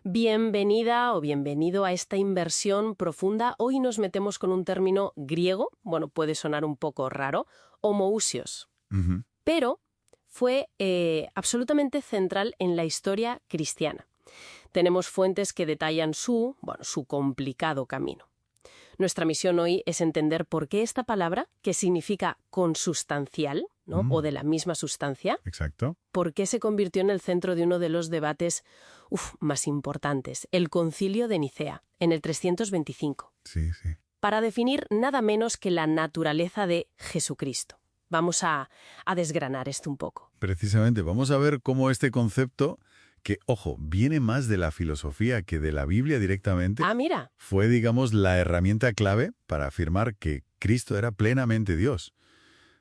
Bienvenida o bienvenido a esta inversión profunda. Hoy nos metemos con un término griego, bueno, puede sonar un poco raro, homoousios, Ujú. pero fue absolutamente central en la historia cristiana. Tenemos fuentes que detallan su complicado camino. Nuestra misión hoy es entender por qué esta palabra, que significa consustancial, ¿no? O de la misma sustancia, Exacto. por qué se convirtió en el centro de uno de los debates más importantes, el Concilio de Nicea, en el 325, Sí. para definir nada menos que la naturaleza de Jesucristo. Vamos a desgranar esto un poco. Precisamente, vamos a ver cómo este concepto, que, ojo, viene más de la filosofía que de la Biblia directamente, Ah, mira, fue, digamos, la herramienta clave para afirmar que Cristo era plenamente Dios.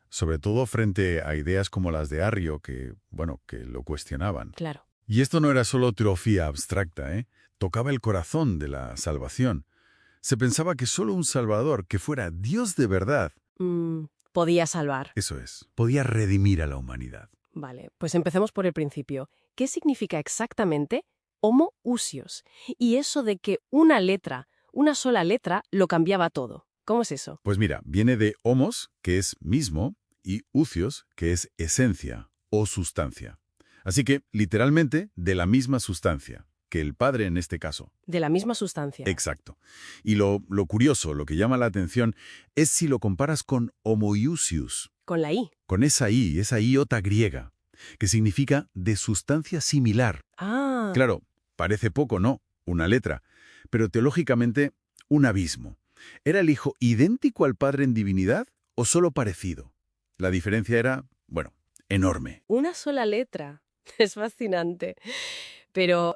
Sobre todo frente a ideas como las de Arrio, que lo cuestionaban. claro. Y esto no era solo teología abstracta, ¿eh? Tocaba el corazón de la salvación. Se pensaba que solo un Salvador, que fuera Dios de verdad, Podía salvar. eso es, podía redimir a la humanidad. Vale, pues empecemos por el principio. ¿Qué significa exactamente homoousios? Y eso de que una sola letra, lo cambiaba todo. ¿Cómo es eso? Pues mira, viene de homos, que es mismo, y ucios, que es esencia o sustancia. Así que, literalmente, de la misma sustancia, que el Padre en este caso. De la misma sustancia. Exacto. Y lo curioso, lo que llama la atención, es si lo comparas con homoiousios, Con la I. con esa iota griega, que significa de sustancia similar. Ah, Claro, parece poco, ¿no? Una letra. Pero teológicamente, un abismo. ¿Era el Hijo idéntico al Padre en divinidad o solo parecido? La diferencia era, enorme. una sola letra. Es fascinante. Pero,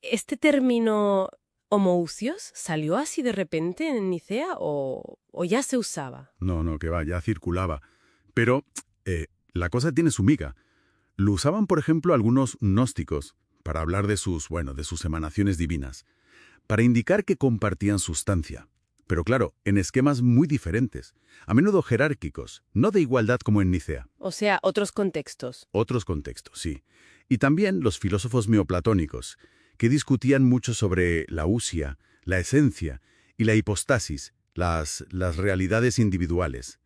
¿este término homoousios salió así de repente en Nicea o ya se usaba? No, que va, ya circulaba. Pero la cosa tiene su miga. Lo usaban, por ejemplo, algunos gnósticos para hablar de sus emanaciones divinas, para indicar que compartían sustancia. Pero claro, en esquemas muy diferentes, a menudo jerárquicos, no de igualdad como en Nicea. O sea, otros contextos. Otros contextos, sí. Y también los filósofos neoplatónicos, que discutían mucho sobre la ousia, la esencia y la hipostasis, las realidades individuales.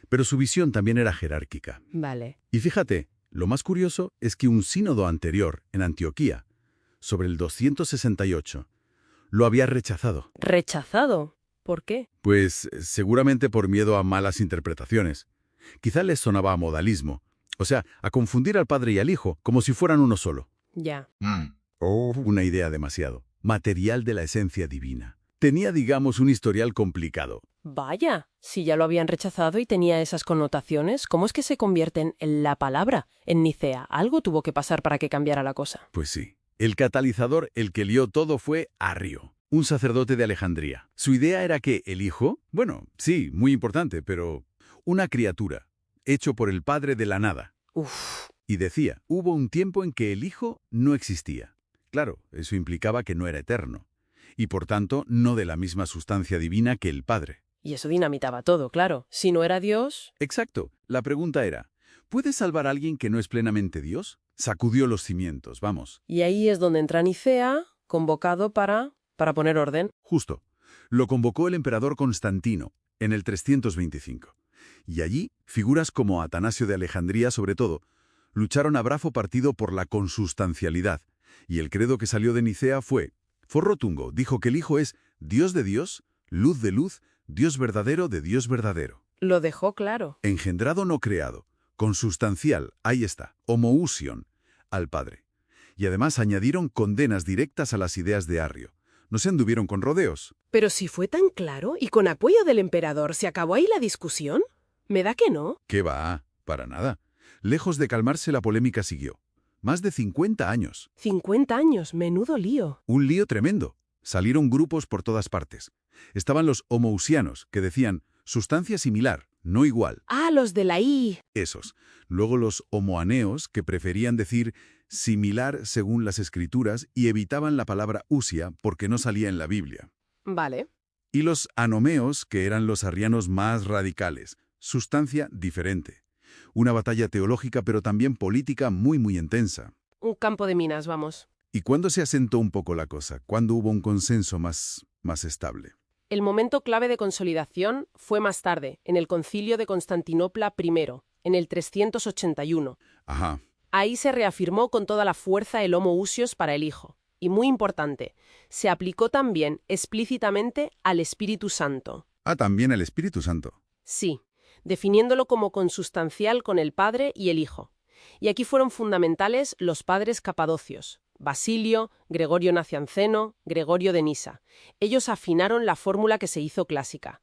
Pero su visión también era jerárquica. Vale. Y fíjate, lo más curioso es que un sínodo anterior, en Antioquía, sobre el 268, lo había rechazado. ¿Rechazado? ¿Por qué? Pues seguramente por miedo a malas interpretaciones. Quizá les sonaba a modalismo, o sea, a confundir al Padre y al Hijo como si fueran uno solo. Ya. Una idea demasiado material de la esencia divina. Tenía, digamos, un historial complicado. Vaya, si ya lo habían rechazado y tenía esas connotaciones, ¿cómo es que se convierten en la palabra en Nicea? Algo tuvo que pasar para que cambiara la cosa. Pues sí. El catalizador, el que lió todo, fue Arrio, un sacerdote de Alejandría. Su idea era que el Hijo, sí, muy importante, pero una criatura, hecho por el Padre de la nada. Uf, Y decía, hubo un tiempo en que el Hijo no existía. Claro, eso implicaba que no era eterno. Y por tanto, no de la misma sustancia divina que el Padre. y eso dinamitaba todo, claro. Si no era Dios... Exacto. La pregunta era, ¿puede salvar a alguien que no es plenamente Dios? Sacudió los cimientos, vamos. Y ahí es donde entra Nicea, convocado para poner orden. Justo. Lo convocó el emperador Constantino, en el 325. Y allí, figuras como Atanasio de Alejandría, sobre todo, lucharon a bravo partido por la consustancialidad. Y el credo que salió de Nicea fue rotundo, dijo que el Hijo es Dios de Dios, luz de luz, Dios verdadero de Dios verdadero. Lo dejó claro. Engendrado no creado, consustancial, ahí está, homoousion, al Padre. Y además añadieron condenas directas a las ideas de Arrio. No se anduvieron con rodeos. Pero si fue tan claro y con apoyo del emperador, ¿se acabó ahí la discusión? Me da que no. ¿Qué va? Para nada. Lejos de calmarse, la polémica siguió. Más de 50 años. 50 años, menudo lío. Un lío tremendo. Salieron grupos por todas partes. Estaban los homoousianos, que decían sustancia similar, no igual. Ah, los de la I. Esos. Luego los homoaneos, que preferían decir similar según las escrituras y evitaban la palabra usia porque no salía en la Biblia. Vale. Y los anomeos, que eran los arrianos más radicales. Sustancia diferente. Una batalla teológica pero también política muy intensa. Un campo de minas, vamos. ¿Y cuándo se asentó un poco la cosa? ¿Cuándo hubo un consenso más estable? El momento clave de consolidación fue más tarde, en el Concilio de Constantinopla I, en el 381. Ajá. Ahí se reafirmó con toda la fuerza el homo usios para el Hijo. Y muy importante, se aplicó también explícitamente al Espíritu Santo. Ah, también el Espíritu Santo. Sí, definiéndolo como consustancial con el Padre y el Hijo. Y aquí fueron fundamentales los padres capadocios, Basilio, Gregorio Nacianceno, Gregorio de Nisa. Ellos afinaron la fórmula que se hizo clásica.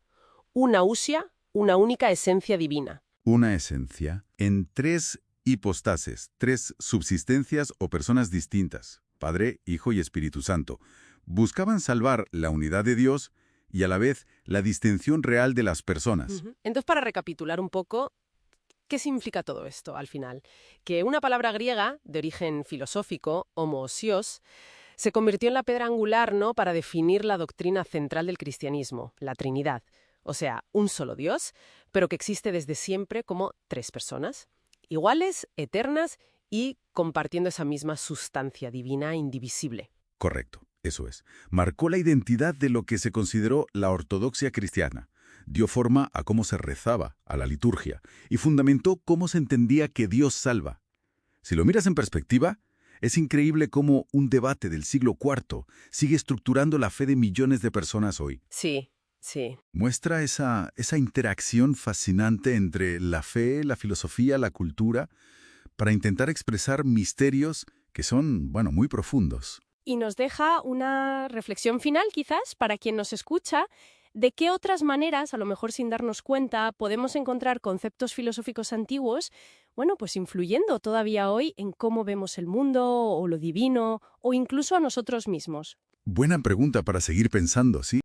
Una usia, una única esencia divina. Una esencia en tres hipostases, tres subsistencias o personas distintas, Padre, Hijo y Espíritu Santo. Buscaban salvar la unidad de Dios y a la vez la distinción real de las personas. Entonces, para recapitular un poco, ¿qué significa todo esto al final? Que una palabra griega de origen filosófico, homoousios, se convirtió en la piedra angular, ¿no?, para definir la doctrina central del cristianismo, la Trinidad. O sea, un solo Dios, pero que existe desde siempre como tres personas, iguales, eternas y compartiendo esa misma sustancia divina indivisible. Correcto, eso es. Marcó la identidad de lo que se consideró la ortodoxia cristiana. Dio forma a cómo se rezaba, a la liturgia, y fundamentó cómo se entendía que Dios salva. Si lo miras en perspectiva, es increíble cómo un debate del siglo IV sigue estructurando la fe de millones de personas hoy. Sí, sí. Muestra esa interacción fascinante entre la fe, la filosofía, la cultura, para intentar expresar misterios que son, bueno, muy profundos. Y nos deja una reflexión final, quizás, para quien nos escucha, de qué otras maneras, a lo mejor sin darnos cuenta, podemos encontrar conceptos filosóficos antiguos, bueno, pues influyendo todavía hoy en cómo vemos el mundo, o lo divino, o incluso a nosotros mismos. Buena pregunta para seguir pensando, ¿sí?